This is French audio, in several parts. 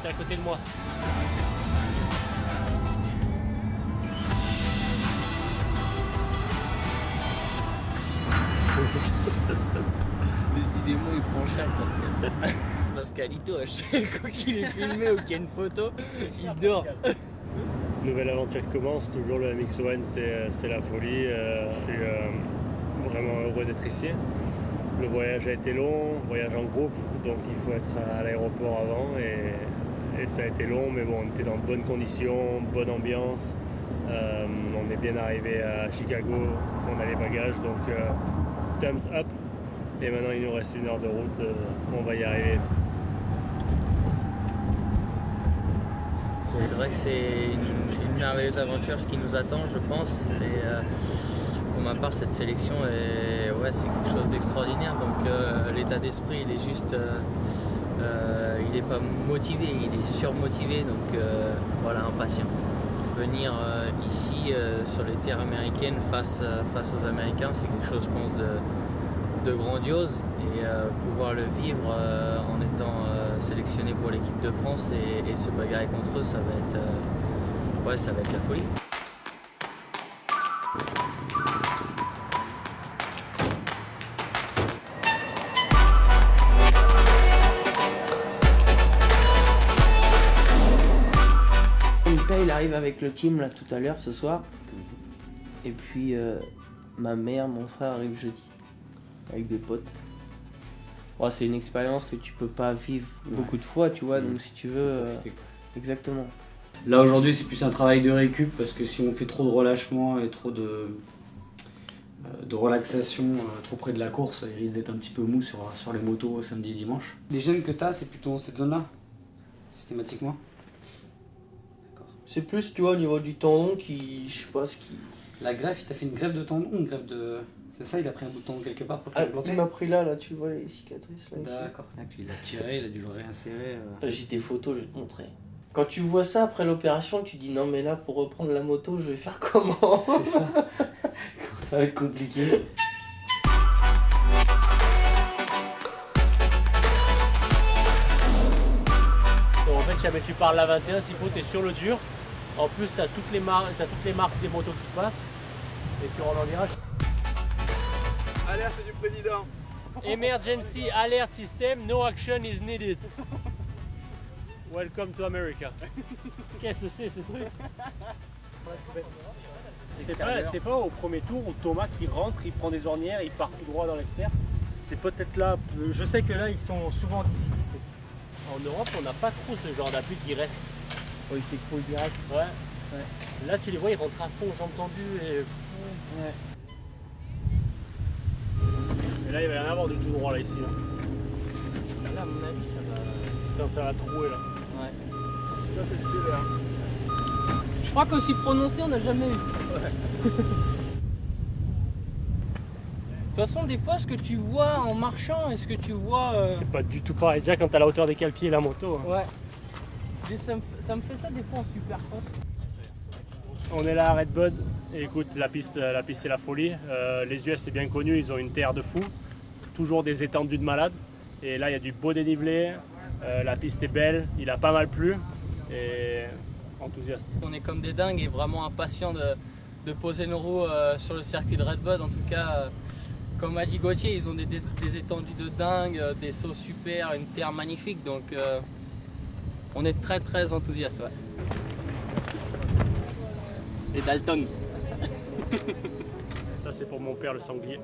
T'es à côté de moi. Décidément, il prend cher Pascalito, à chaque fois qu'il est filmé ou qu'il y a une photo, il dort. Nouvelle aventure qui commence, toujours le MX-1, c'est la folie. Je suis vraiment heureux d'être ici. Le voyage a été long, voyage en groupe, donc il faut être à l'aéroport avant et ça a été long, mais bon, on était dans de bonnes conditions, bonne ambiance. On est bien arrivé à Chicago, on a les bagages, donc thumbs up. Et maintenant il nous reste 1 heure de route, on va y arriver. C'est vrai que c'est une merveilleuse aventure qui nous attend, je pense. Et pour ma part, cette sélection c'est quelque chose d'extraordinaire. Donc l'état d'esprit, il est juste, il n'est pas motivé, il est surmotivé. Donc voilà, impatient. Venir ici sur les terres américaines face aux Américains, c'est quelque chose, je pense, de grandiose. Et pouvoir le vivre en étant sélectionné pour l'équipe de France et se bagarrer contre eux, ça va être la folie. Il arrive avec le team là tout à l'heure ce soir. Et puis ma mère, mon frère arrive jeudi avec des potes. Oh, c'est une expérience que tu peux pas vivre beaucoup de fois, tu vois, donc si tu veux... exactement. Là aujourd'hui c'est plus un travail de récup parce que si on fait trop de relâchement et trop de relaxation trop près de la course, il risque d'être un petit peu mou sur les motos samedi et dimanche. Les gènes que tu as, c'est plutôt cette zone-là, systématiquement? C'est plus, tu vois, au niveau du tendon qui... je sais pas ce qui... La greffe, il t'a fait une greffe de tendon ou une greffe de... C'est ça, il a pris un bout de tendon quelque part pour te l'implanter? Il m'a pris là, tu vois les cicatrices là. D'accord. Et puis il l'a tiré, il a dû le réinsérer. J'ai des photos, je vais te montrer. Quand tu vois ça après l'opération, tu dis non mais là pour reprendre la moto, je vais faire comment? C'est ça. Ça va être compliqué. Donc en fait, jamais tu parles la 21, s'il faut, tu es sur le dur. En plus, tu as toutes les marques des motos qui passent. Et tu rentres en virage. Alerte du président. Emergency alert system, no action is needed. Welcome to America. Qu'est-ce que c'est ce truc? C'est pas au premier tour où Thomas qui rentre, il prend des ornières, il part tout droit dans l'extérieur. C'est peut-être là, je sais que là ils sont souvent en difficulté. En Europe, on n'a pas trop ce genre d'appui qui reste. Oui, c'est cool direct. Ouais. Là, tu les vois, ils rentrent à fond, jambes tendues et... Ouais. Et là, il va y en avoir du tout droit là, ici. Là, à mon avis, ça va... C'est quand ça va trouer là. Ouais. Ça, c'est du sévère. Je crois qu'aussi prononcé, on n'a jamais eu. Ouais. De toute façon, des fois, ce que tu vois en marchant et ce que tu vois... C'est pas du tout pareil. Déjà, quand t'as la hauteur des cale-pieds et la moto. Hein. Ouais. Ça me fait ça des fois en super cross. On est là à Redbud. Et écoute, la piste c'est la folie. Les US, c'est bien connu, ils ont une terre de fou. Toujours des étendues de malades. Et là, il y a du beau dénivelé. La piste est belle, il a pas mal plu. Et enthousiaste. On est comme des dingues et vraiment impatients de poser nos roues sur le circuit de Redbud. En tout cas, comme a dit Gauthier, ils ont des étendues de dingue, des sauts super, une terre magnifique. Donc on est très très enthousiastes. Ouais. Et Dalton. Ça, c'est pour mon père le sanglier.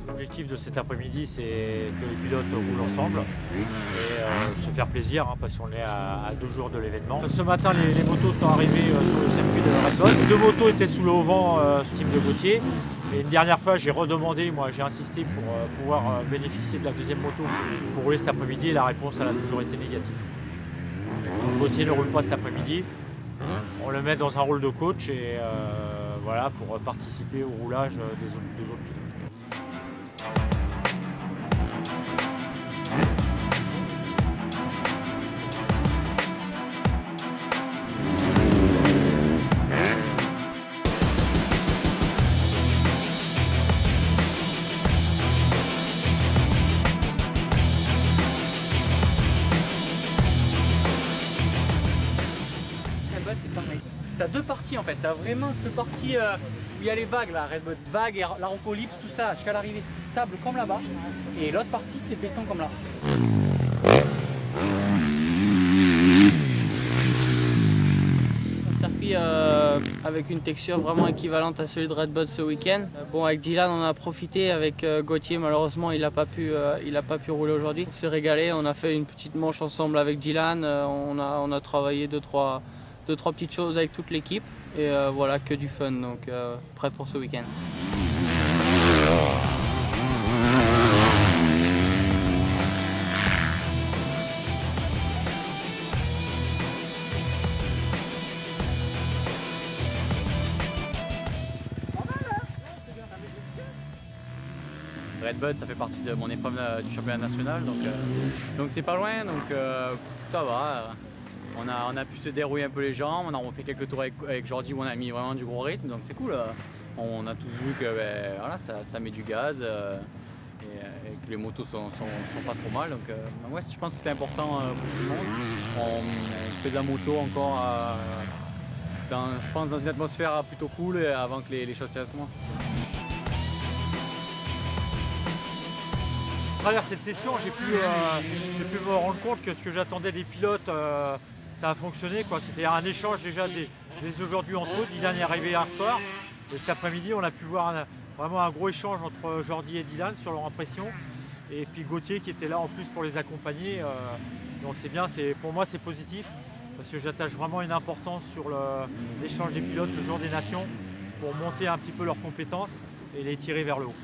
L'objectif de cet après-midi, c'est que les pilotes roulent ensemble et se faire plaisir parce qu'on est à 2 jours de l'événement. Ce matin, les motos sont arrivées sur le circuit de Redbud. 2 motos étaient sous le haut-vent team de Gauthier. Et une dernière fois, j'ai redemandé, j'ai insisté pour pouvoir bénéficier de la deuxième moto pour rouler cet après-midi et la réponse elle a toujours été négative. Gauthier ne roule pas cet après-midi. On le met dans un rôle de coach et voilà, pour participer au roulage des autres pilotes. C'est pareil. T'as 2 parties en fait, t'as vraiment cette partie où il y a les vagues là, Redbud, vagues et la rocolypse, tout ça, jusqu'à l'arrivée sable comme là-bas. Et l'autre partie c'est béton comme là. Un circuit avec une texture vraiment équivalente à celui de Redbud ce week-end. Bon, avec Dylan on a profité, avec Gauthier malheureusement il n'a pas pu rouler aujourd'hui. On s'est régalé, on a fait une petite manche ensemble avec Dylan, on a travaillé 2-3 petites choses avec toute l'équipe et voilà, que du fun, donc prêt pour ce week-end. Redbud, ça fait partie de mon épreuve du championnat national, donc c'est pas loin, donc ça va. On a pu se dérouiller un peu les jambes, on a fait quelques tours avec Jordi où on a mis vraiment du gros rythme, donc c'est cool. On a tous vu que voilà, ça met du gaz et que les motos sont pas trop mal. Donc ouais, je pense que c'est important pour tout le monde. On fait de la moto encore je pense dans une atmosphère plutôt cool avant que les choses sérieuses commencent. À travers cette session, j'ai pu me rendre compte que ce que j'attendais des pilotes, ça a fonctionné, quoi. C'était un échange déjà dès aujourd'hui entre eux. Dylan est arrivé hier soir et cet après-midi on a pu voir vraiment un gros échange entre Jordi et Dylan sur leur impression, et puis Gauthier qui était là en plus pour les accompagner. Donc c'est bien, pour moi c'est positif parce que j'attache vraiment une importance sur l'échange des pilotes le jour des nations pour monter un petit peu leurs compétences et les tirer vers le haut.